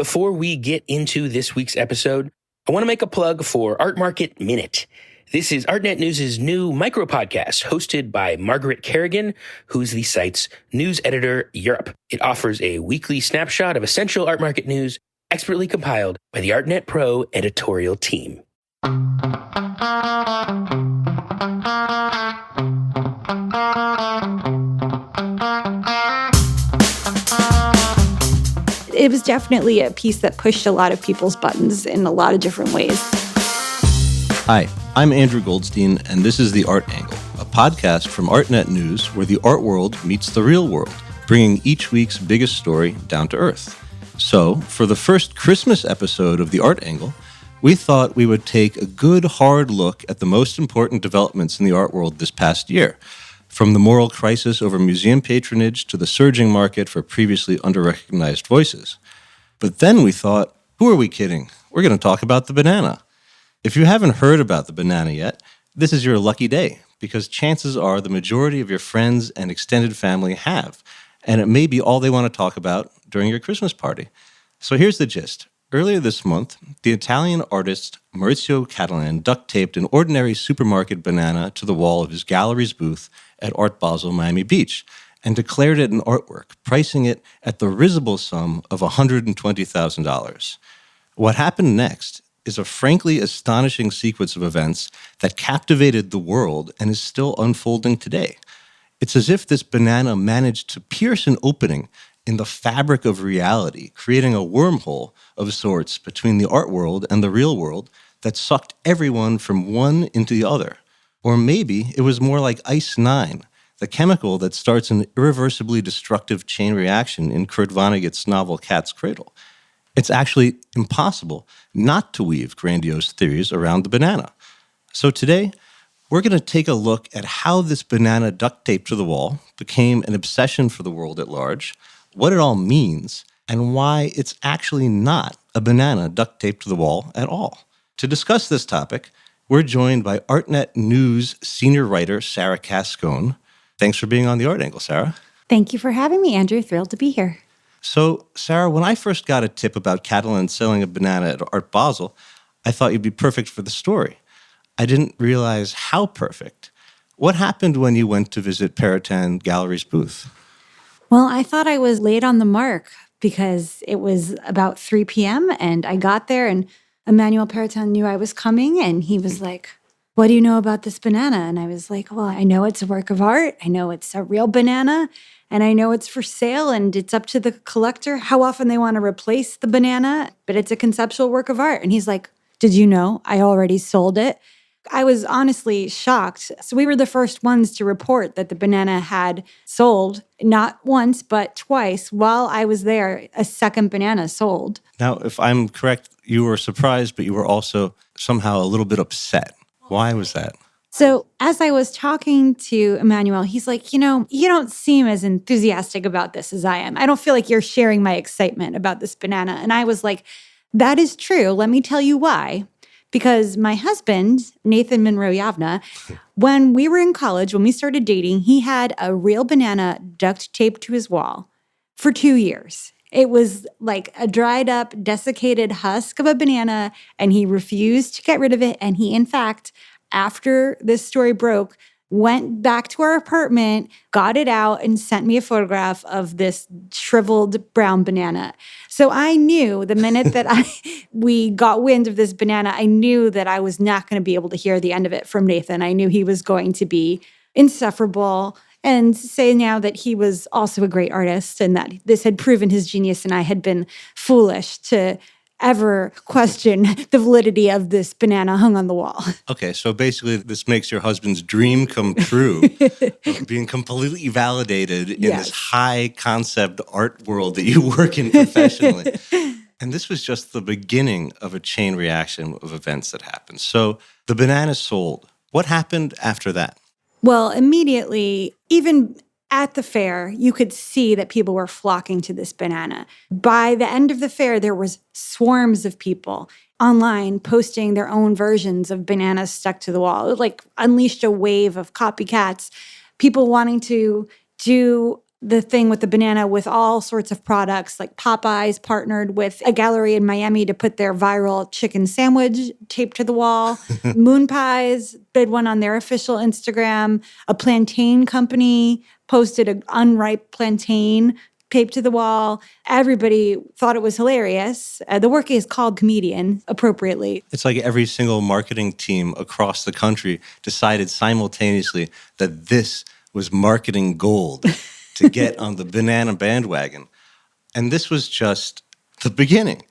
Before we get into this week's episode, I want to make a plug for Art Market Minute. This is ArtNet News' new micro podcast hosted by Margaret Kerrigan, who's the site's news editor Europe. It offers a weekly snapshot of essential art market news expertly compiled by the ArtNet Pro editorial team. It was definitely a piece that pushed a lot of people's buttons in a lot of different ways. Hi, I'm Andrew Goldstein, and this is The Art Angle, a podcast from ArtNet News where the art world meets the real world, bringing each week's biggest story down to earth. So, for the first Christmas episode of The Art Angle, we thought we would take a good, hard look at the most important developments in the art world this past year, from the moral crisis over museum patronage to the surging market for previously underrecognized voices. But then we thought, who are we kidding? We're going to talk about the banana. If you haven't heard about the banana yet, this is your lucky day, because chances are the majority of your friends and extended family have, and it may be all they want to talk about during your Christmas party. So here's the gist. Earlier this month, the Italian artist Maurizio Cattelan duct-taped an ordinary supermarket banana to the wall of his gallery's booth at Art Basel Miami Beach and declared it an artwork, pricing it at the risible sum of $120,000. What happened next is a frankly astonishing sequence of events that captivated the world and is still unfolding today. It's as if this banana managed to pierce an opening in the fabric of reality, creating a wormhole of sorts between the art world and the real world that sucked everyone from one into the other. Or maybe it was more like Ice 9, the chemical that starts an irreversibly destructive chain reaction in Kurt Vonnegut's novel Cat's Cradle. It's actually impossible not to weave grandiose theories around the banana. So today, we're going to take a look at how this banana duct taped to the wall became an obsession for the world at large, what it all means, and why it's actually not a banana duct taped to the wall at all. To discuss this topic, we're joined by ArtNet News senior writer Sarah Cascone. Thanks for being on The Art Angle, Sarah. Thank you for having me, Andrew. Thrilled to be here. So, Sarah, when I first got a tip about Cattelan selling a banana at Art Basel, I thought you'd be perfect for the story. I didn't realize how perfect. What happened when you went to visit Perotin Gallery's booth? Well, I thought I was late on the mark because it was about 3 p.m. and I got there and Emmanuel Perotin knew I was coming and he was like, "What do you know about this banana?" And I was like, "Well, I know it's a work of art. I know it's a real banana and I know it's for sale and it's up to the collector how often they want to replace the banana, but it's a conceptual work of art." And he's like, "Did you know I already sold it?" I was honestly shocked. So we were the first ones to report that the banana had sold, not once, but twice. While I was there, a second banana sold. Now, if I'm correct, you were surprised, but you were also somehow a little bit upset. Why was that? So as I was talking to Emmanuel, he's like, you don't seem as enthusiastic about this as I am. I don't feel like you're sharing my excitement about this banana. And I was like, that is true. Let me tell you why. Because my husband, Nathan Monroe Yavna, when we were in college, when we started dating, he had a real banana duct taped to his wall for 2 years. It was like a dried up, desiccated husk of a banana, and he refused to get rid of it. And he, in fact, after this story broke, went back to our apartment, got it out, and sent me a photograph of this shriveled brown banana. So I knew the minute that we got wind of this banana, I knew that I was not going to be able to hear the end of it from Nathan. I knew he was going to be insufferable and say now that he was also a great artist and that this had proven his genius and I had been foolish to ever question the validity of this banana hung on the wall. Okay, so basically this makes your husband's dream come true, being completely validated in this high concept art world that you work in professionally. And this was just the beginning of a chain reaction of events that happened. So the banana sold. What happened after that? Well, immediately, even at the fair, you could see that people were flocking to this banana. By the end of the fair, there was swarms of people online posting their own versions of bananas stuck to the wall. It like unleashed a wave of copycats, people wanting to do the thing with the banana with all sorts of products. Like Popeyes partnered with a gallery in Miami to put their viral chicken sandwich taped to the wall. Moon Pies did one on their official Instagram. A plantain company posted an unripe plantain taped to the wall. Everybody thought it was hilarious. The work is called comedian, appropriately. It's like every single marketing team across the country decided simultaneously that this was marketing gold to get on the banana bandwagon. And this was just the beginning.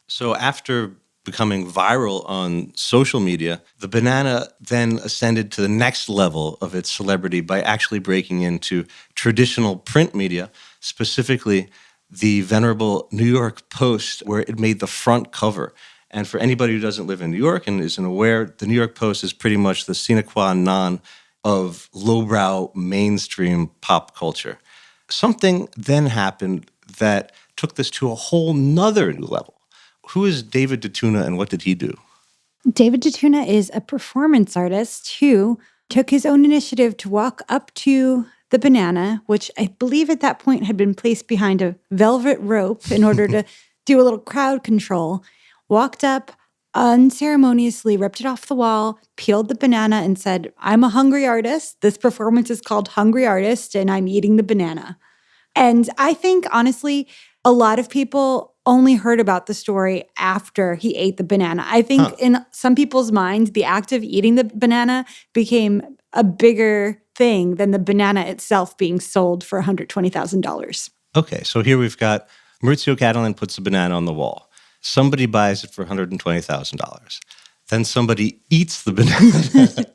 So after becoming viral on social media, the banana then ascended to the next level of its celebrity by actually breaking into traditional print media, specifically the venerable New York Post, where it made the front cover. And for anybody who doesn't live in New York and isn't aware, the New York Post is pretty much the sine qua non of lowbrow mainstream pop culture. Something then happened that took this to a whole nother new level. Who is David DeTuna and what did he do? David DeTuna is a performance artist who took his own initiative to walk up to the banana, which I believe at that point had been placed behind a velvet rope in order to do a little crowd control, walked up, unceremoniously ripped it off the wall, peeled the banana and said, "I'm a hungry artist. This performance is called Hungry Artist, and I'm eating the banana." And I think, honestly, a lot of people only heard about the story after he ate the banana. I think in some people's minds, the act of eating the banana became a bigger thing than the banana itself being sold for $120,000. Okay, so here we've got Maurizio Catalan puts a banana on the wall. Somebody buys it for $120,000. Then somebody eats the banana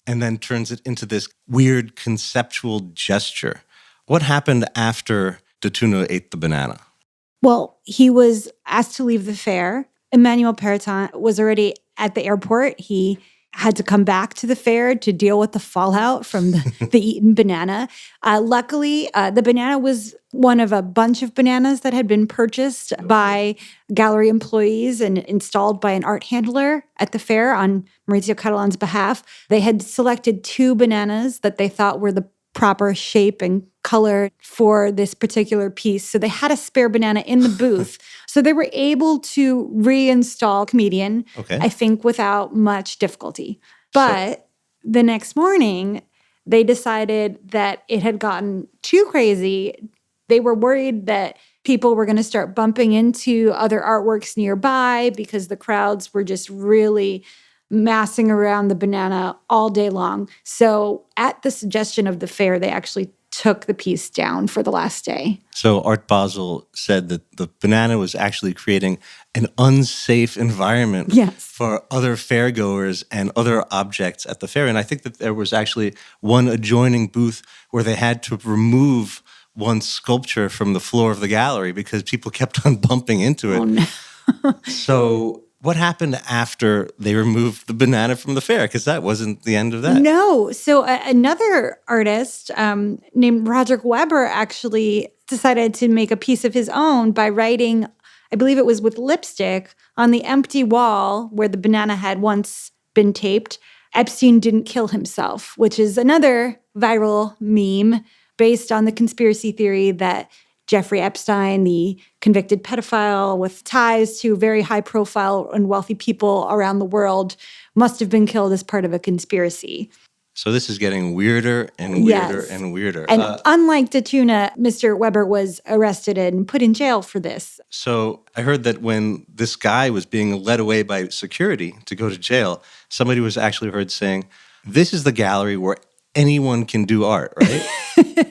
and then turns it into this weird conceptual gesture. What happened after DeTuna ate the banana? Well, he was asked to leave the fair. Emmanuel Peloton was already at the airport. He had to come back to the fair to deal with the fallout from the eaten banana. Luckily, the banana was one of a bunch of bananas that had been purchased by gallery employees and installed by an art handler at the fair on Maurizio Catalan's behalf. They had selected 2 bananas that they thought were the proper shape and color for this particular piece. So they had a spare banana in the booth. So they were able to reinstall Comedian, I think, without much difficulty. But the next morning, they decided that it had gotten too crazy. They were worried that people were going to start bumping into other artworks nearby because the crowds were just really massing around the banana all day long. So at the suggestion of the fair, they actually took the piece down for the last day. So Art Basel said that the banana was actually creating an unsafe environment for other fairgoers and other objects at the fair. And I think that there was actually one adjoining booth where they had to remove one sculpture from the floor of the gallery because people kept on bumping into it. Oh, no. So what happened after they removed the banana from the fair? Because that wasn't the end of that. No. So another artist named Roderick Weber actually decided to make a piece of his own by writing, I believe it was with lipstick, on the empty wall where the banana had once been taped, "Epstein didn't kill himself," which is another viral meme based on the conspiracy theory that Jeffrey Epstein, the convicted pedophile with ties to very high-profile and wealthy people around the world, must have been killed as part of a conspiracy. So this is getting weirder and weirder and weirder. And unlike DeTuna, Mr. Weber was arrested and put in jail for this. So I heard that when this guy was being led away by security to go to jail, somebody was actually heard saying, "This is the gallery where anyone can do art," right?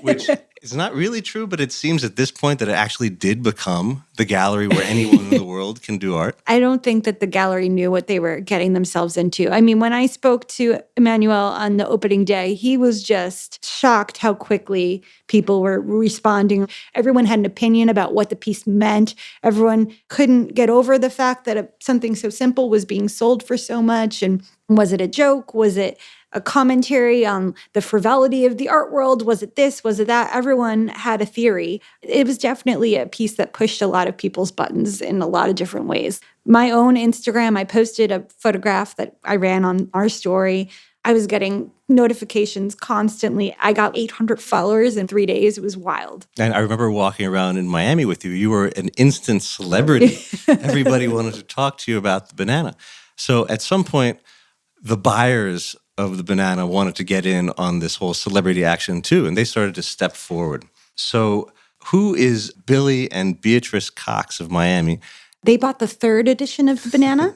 Which is not really true, but it seems at this point that it actually did become the gallery where anyone in the world can do art. I don't think that the gallery knew what they were getting themselves into. I mean, when I spoke to Emmanuel on the opening day, he was just shocked how quickly people were responding. Everyone had an opinion about what the piece meant. Everyone couldn't get over the fact that something so simple was being sold for so much. And was it a joke? Was it a commentary on the frivolity of the art world? Was it this? Was it that? Everyone had a theory. It was definitely a piece that pushed a lot of people's buttons in a lot of different ways. My own Instagram, I posted a photograph that I ran on our story I was getting notifications constantly. I got 800 followers in 3 days. It was wild. And I remember walking around in Miami with you. You were an instant celebrity. Everybody wanted to talk to you about the banana. So at some point, the buyers of the banana wanted to get in on this whole celebrity action too, and they started to step forward. So who is Billy and Beatrice Cox of Miami? They bought the 3rd edition of the banana.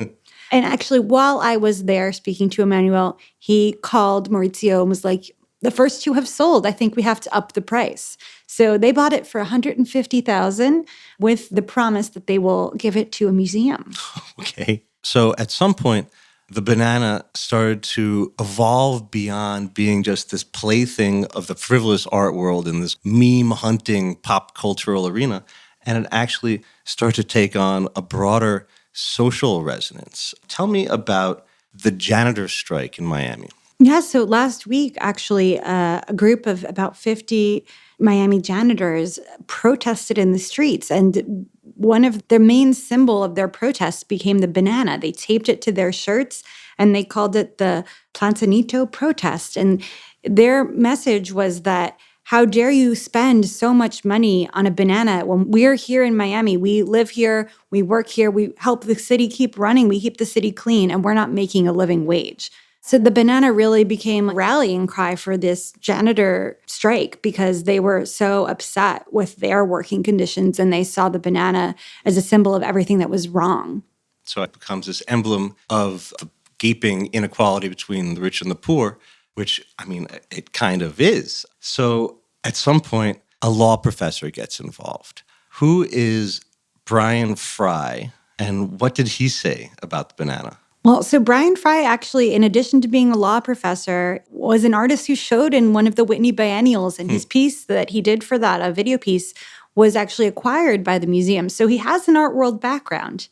And actually, while I was there speaking to Emmanuel, he called Maurizio and was like, the first 2 have sold. I think we have to up the price. So they bought it for $150,000 with the promise that they will give it to a museum. Okay. So at some point, the banana started to evolve beyond being just this plaything of the frivolous art world in this meme hunting pop cultural arena. And it actually started to take on a broader social resonance. Tell me about the janitor strike in Miami. Yeah, so last week, actually, a group of about 50 Miami janitors protested in the streets. And one of their main symbol of their protest became the banana. They taped it to their shirts and they called it the Platanito protest. And their message was that, how dare you spend so much money on a banana when we're here in Miami? We live here, we work here, we help the city keep running, we keep the city clean, and we're not making a living wage. So the banana really became a rallying cry for this janitor strike because they were so upset with their working conditions and they saw the banana as a symbol of everything that was wrong. So it becomes this emblem of the gaping inequality between the rich and the poor, which, I mean, it kind of is. So at some point, a law professor gets involved. Who is Brian Fry, and what did he say about the banana? Well, so Brian Fry actually, in addition to being a law professor, was an artist who showed in one of the Whitney Biennials, and his piece that he did for that, a video piece, was actually acquired by the museum. So he has an art world background.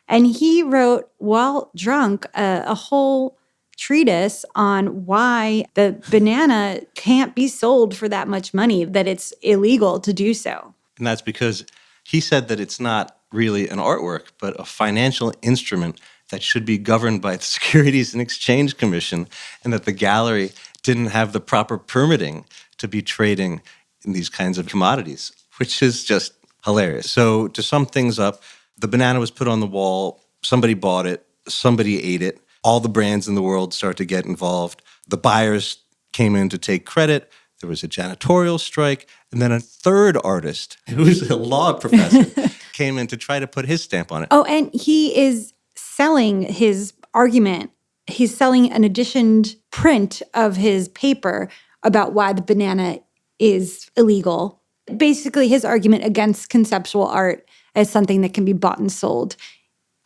And he wrote, while drunk, a whole treatise on why the banana can't be sold for that much money, that it's illegal to do so. And that's because he said that it's not really an artwork, but a financial instrument that should be governed by the Securities and Exchange Commission, and that the gallery didn't have the proper permitting to be trading in these kinds of commodities, which is just hilarious. So to sum things up, the banana was put on the wall, somebody bought it, somebody ate it, all the brands in the world started to get involved. The buyers came in to take credit. There was a janitorial strike. And then a third artist, who's a law professor, came in to try to put his stamp on it. Oh, and he is selling his argument. He's selling an editioned print of his paper about why the banana is illegal. Basically, his argument against conceptual art as something that can be bought and sold.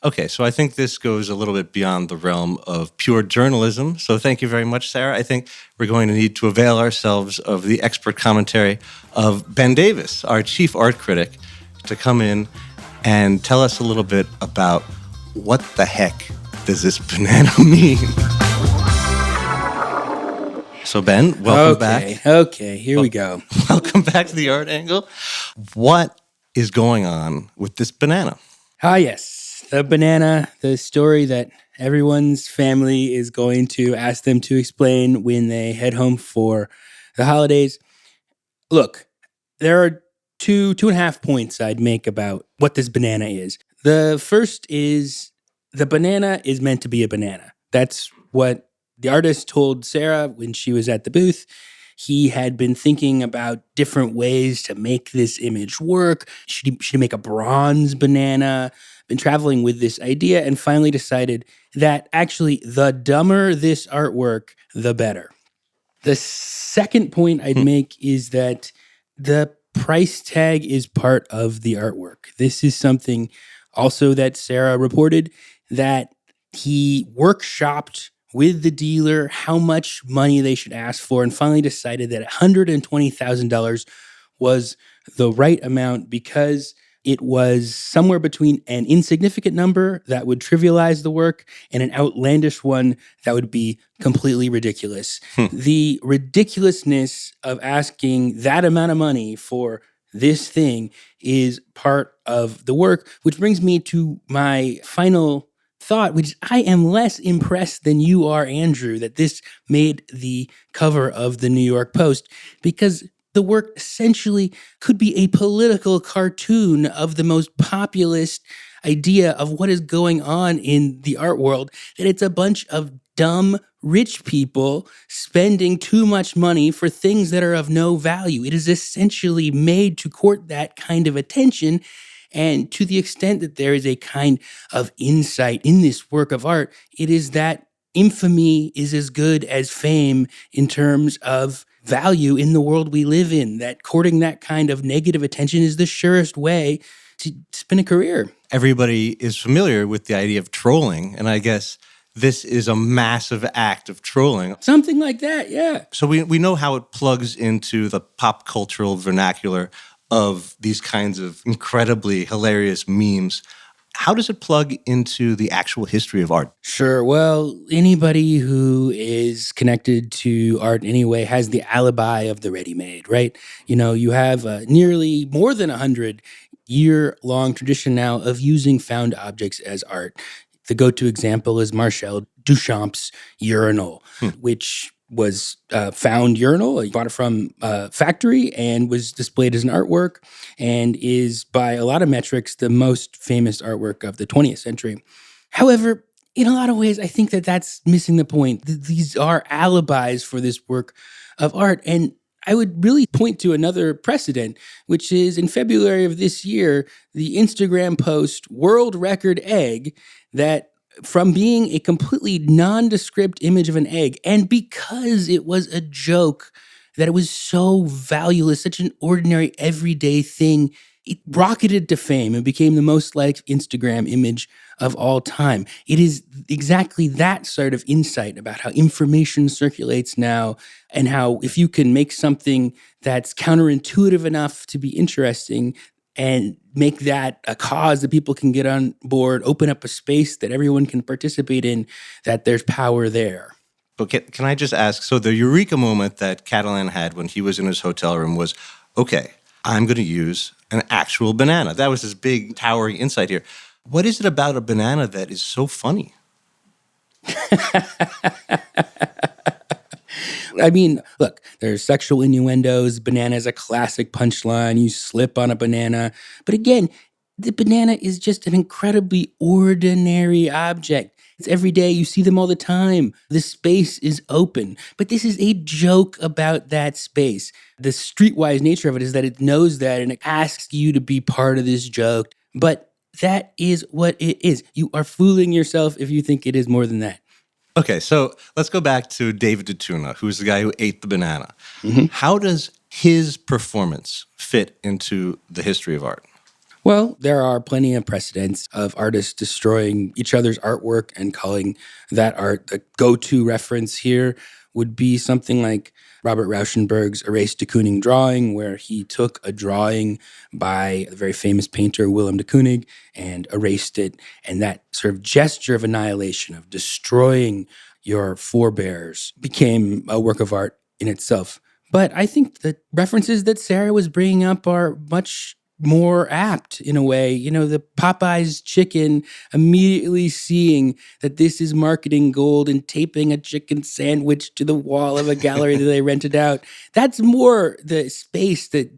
Okay, so I think this goes a little bit beyond the realm of pure journalism. So thank you very much, Sarah. I think we're going to need to avail ourselves of the expert commentary of Ben Davis, our chief art critic, to come in and tell us a little bit about what the heck does this banana mean? So Ben, welcome back. Okay, here we go. Welcome back to the Art Angle. What is going on with this banana? Ah, yes. The banana, the story that everyone's family is going to ask them to explain when they head home for the holidays. Look, there are two and a half points I'd make about what this banana is. The first is the banana is meant to be a banana. That's what the artist told Sarah when she was at the booth. He had been thinking about different ways to make this image work. Should he make a bronze banana? Been traveling with this idea and finally decided that actually the dumber this artwork, the better. The second point I'd make is that the price tag is part of the artwork. This is something also that Sarah reported, that he workshopped with the dealer how much money they should ask for and finally decided that $120,000 was the right amount because it was somewhere between an insignificant number that would trivialize the work and an outlandish one that would be completely ridiculous. The ridiculousness of asking that amount of money for this thing is part of the work, which brings me to my final thought, which I am less impressed than you are, Andrew, that this made the cover of the New York Post, because the work essentially could be a political cartoon of the most populist idea of what is going on in the art world, that it's a bunch of dumb rich people spending too much money for things that are of no value. It is essentially made to court that kind of attention. And to the extent that there is a kind of insight in this work of art, it is that infamy is as good as fame in terms of value in the world we live in, that courting that kind of negative attention is the surest way to spin a career. Everybody is familiar with the idea of trolling, and I guess this is a massive act of trolling. Something like that, yeah. So we know how it plugs into the pop cultural vernacular of these kinds of incredibly hilarious memes. How does it plug into the actual history of art? Sure. Well, anybody who is connected to art in any way has the alibi of the ready-made, right? You know, you have nearly more than 100-year-long tradition now of using found objects as art. The go-to example is Marcel Duchamp's urinal, which was found urinal. He bought it from a factory and was displayed as an artwork, and is, by a lot of metrics, the most famous artwork of the 20th century. However, in a lot of ways, I think that that's missing the point. These are alibis for this work of art. And I would really point to another precedent, which is in February of this year, the Instagram post "World Record Egg," that from being a completely nondescript image of an egg, and because it was a joke, that it was so valueless, such an ordinary, everyday thing, it rocketed to fame and became the most liked Instagram image of all time. It is exactly that sort of insight about how information circulates now, and how if you can make something that's counterintuitive enough to be interesting and make that a cause that people can get on board, open up a space that everyone can participate in, that there's power there. But can I just ask, so the eureka moment that Catalan had when he was in his hotel room was, okay, I'm going to use an actual banana. That was his big towering insight here. What is it about a banana that is so funny? I mean, look, there's sexual innuendos. Banana is a classic punchline. You slip on a banana. But again, the banana is just an incredibly ordinary object. It's every day. You see them all the time. The space is open. But this is a joke about that space. The streetwise nature of it is that it knows that and it asks you to be part of this joke. But that is what it is. You are fooling yourself if you think it is more than that. Okay, so let's go back to David DeTuna, who's the guy who ate the banana. How does his performance fit into the history of art? Well, there are plenty of precedents of artists destroying each other's artwork and calling that art. The go-to reference here would be something like Robert Rauschenberg's Erased de Kooning drawing, where he took a drawing by the very famous painter Willem de Kooning and erased it. And that sort of gesture of annihilation, of destroying your forebears, became a work of art in itself. But I think the references that Sarah was bringing up are much more apt in a way. You know, the Popeye's chicken immediately seeing that this is marketing gold and taping a chicken sandwich to the wall of a gallery that they rented out. That's more the space that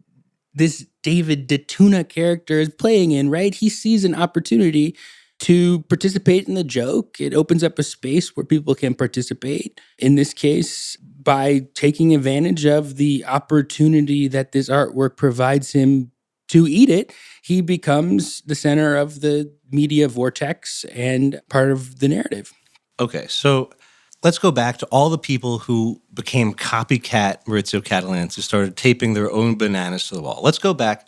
this David DeTuna character is playing in, right? He sees an opportunity to participate in the joke. It opens up a space where people can participate. In this case, by taking advantage of the opportunity that this artwork provides him to eat it, he becomes the center of the media vortex and part of the narrative. Okay, so let's go back to all the people who became copycat Maurizio Catalans, who started taping their own bananas to the wall. Let's go back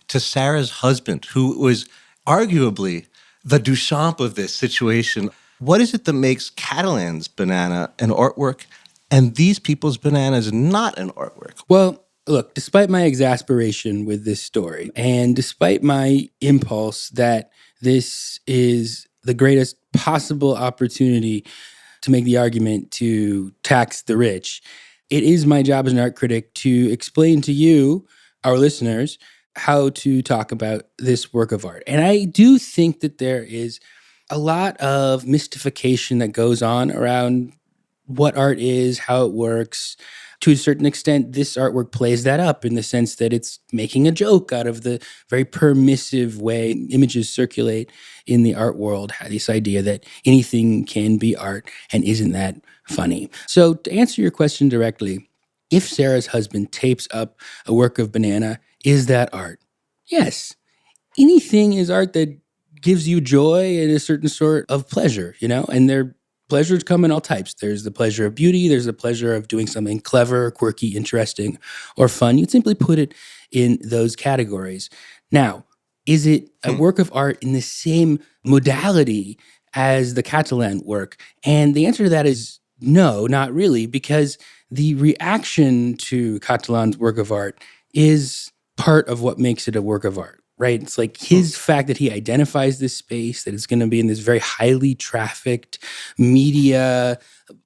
to Sarah's husband, who was arguably the Duchamp of this situation. What is it that makes Catalan's banana an artwork and these people's bananas not an artwork? Well, look, despite my exasperation with this story, and despite my impulse that this is the greatest possible opportunity to make the argument to tax the rich, it is my job as an art critic to explain to you, our listeners, how to talk about this work of art. And I do think that there is a lot of mystification that goes on around what art is, how it works. To a certain extent, this artwork plays that up in the sense that it's making a joke out of the very permissive way images circulate in the art world. This idea that anything can be art, and isn't that funny? So, to answer your question directly, if Sarah's husband tapes up a work of Banana, is that art? Yes. Anything is art that gives you joy and a certain sort of pleasure, and pleasures come in all types. There's the pleasure of beauty, there's the pleasure of doing something clever, quirky, interesting, or fun. You'd simply put it in those categories. Now, is it a work of art in the same modality as the Catalan work? And the answer to that is no, not really, because the reaction to Catalan's work of art is part of what makes it a work of art. Right. It's like his fact that he identifies this space, that it's going to be in this very highly trafficked media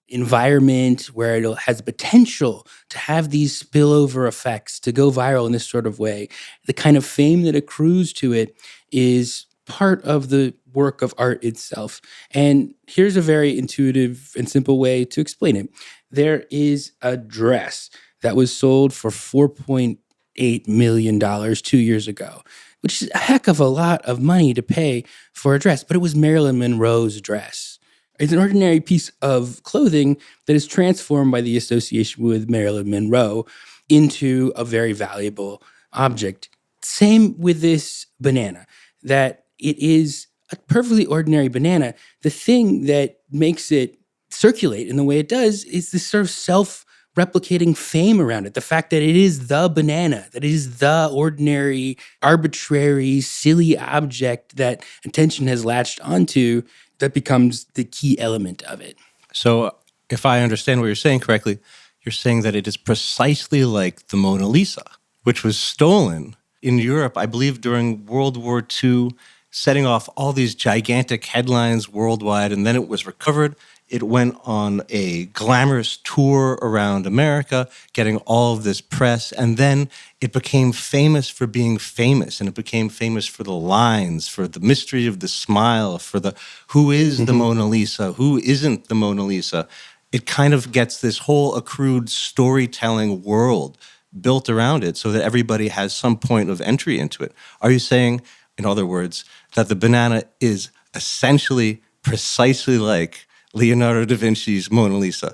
environment where it has potential to have these spillover effects, to go viral in this sort of way. The kind of fame that accrues to it is part of the work of art itself. And here's a very intuitive and simple way to explain it. There is a dress that was sold for $4.8 million 2 years ago, which is a heck of a lot of money to pay for a dress, but it was Marilyn Monroe's dress. It's an ordinary piece of clothing that is transformed by the association with Marilyn Monroe into a very valuable object. Same with this banana, that it is a perfectly ordinary banana. The thing that makes it circulate in the way it does is this sort of self-replicating fame around it. The fact that it is the banana, that it is the ordinary, arbitrary, silly object that attention has latched onto, that becomes the key element of it. So if I understand what you're saying correctly, you're saying that it is precisely like the Mona Lisa, which was stolen in Europe, I believe, during World War II, setting off all these gigantic headlines worldwide, and then it was recovered. It went on a glamorous tour around America, getting all of this press, and then it became famous for being famous, and it became famous for the lines, for the mystery of the smile, for the who is the Mona Lisa, who isn't the Mona Lisa. It kind of gets this whole accrued storytelling world built around it so that everybody has some point of entry into it. Are you saying, in other words, that the banana is essentially precisely like Leonardo da Vinci's Mona Lisa?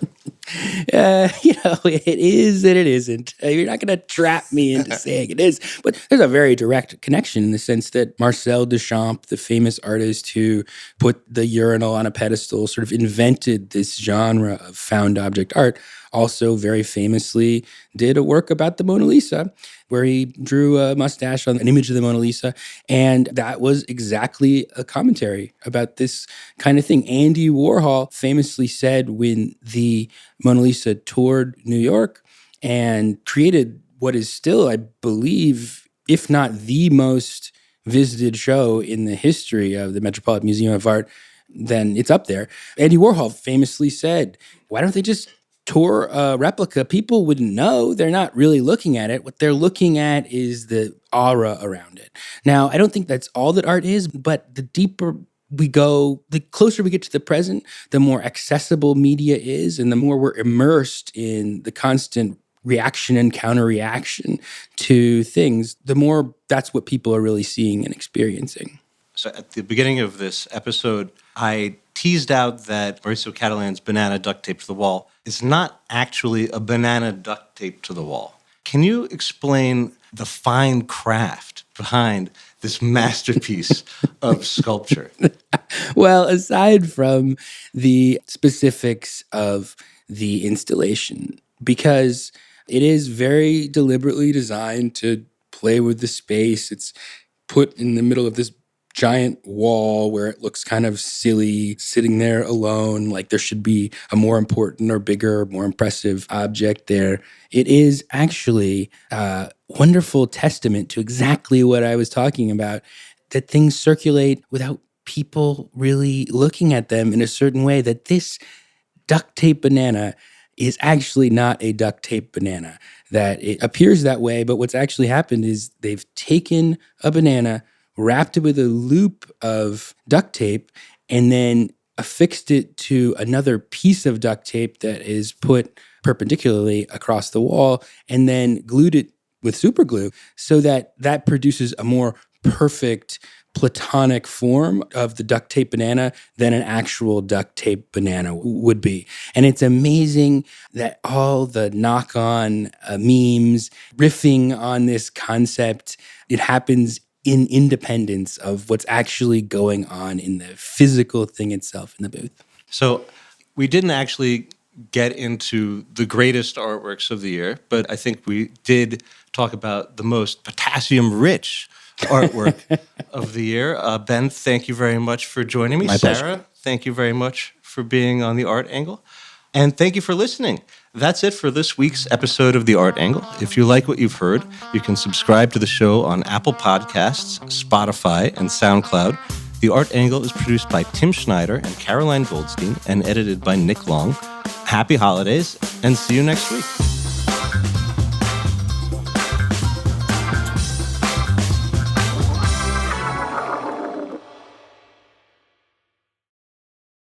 It is and it isn't. You're not going to trap me into saying it is. But there's a very direct connection in the sense that Marcel Duchamp, the famous artist who put the urinal on a pedestal, sort of invented this genre of found object art, also very famously did a work about the Mona Lisa where he drew a mustache on an image of the Mona Lisa. And that was exactly a commentary about this kind of thing. Andy Warhol famously said when the Mona Lisa toured New York and created what is still, I believe, if not the most visited show in the history of the Metropolitan Museum of Art, then it's up there. Andy Warhol famously said, why don't they just tour a replica? People wouldn't know. They're not really looking at it. What they're looking at is the aura around it. Now, I don't think that's all that art is, but the deeper we go, the closer we get to the present, the more accessible media is, and the more we're immersed in the constant reaction and counter-reaction to things, the more that's what people are really seeing and experiencing. So at the beginning of this episode, I teased out that Mauricio Catalan's banana duct taped to the wall is not actually a banana duct taped to the wall. Can you explain the fine craft behind this masterpiece of sculpture? Well, aside from the specifics of the installation, because it is very deliberately designed to play with the space, it's put in the middle of this giant wall where it looks kind of silly, sitting there alone, like there should be a more important or bigger, more impressive object there. It is actually a wonderful testament to exactly what I was talking about, that things circulate without people really looking at them in a certain way, that this duct tape banana is actually not a duct tape banana, that it appears that way, but what's actually happened is they've taken a banana, wrapped it with a loop of duct tape, and then affixed it to another piece of duct tape that is put perpendicularly across the wall, and then glued it with super glue so that that produces a more perfect platonic form of the duct tape banana than an actual duct tape banana would be. And it's amazing that all the knock-on memes riffing on this concept, it happens in independence of what's actually going on in the physical thing itself in the booth. So we didn't actually get into the greatest artworks of the year, but I think we did talk about the most potassium-rich artwork of the year. Ben, thank you very much for joining me. My Sarah, pleasure. thank you very much for being on The Art Angle. And thank you for listening. That's it for this week's episode of The Art Angle. If you like what you've heard, you can subscribe to the show on Apple Podcasts, Spotify, and SoundCloud. The Art Angle is produced by Tim Schneider and Caroline Goldstein and edited by Nick Long. Happy holidays, and see you next week.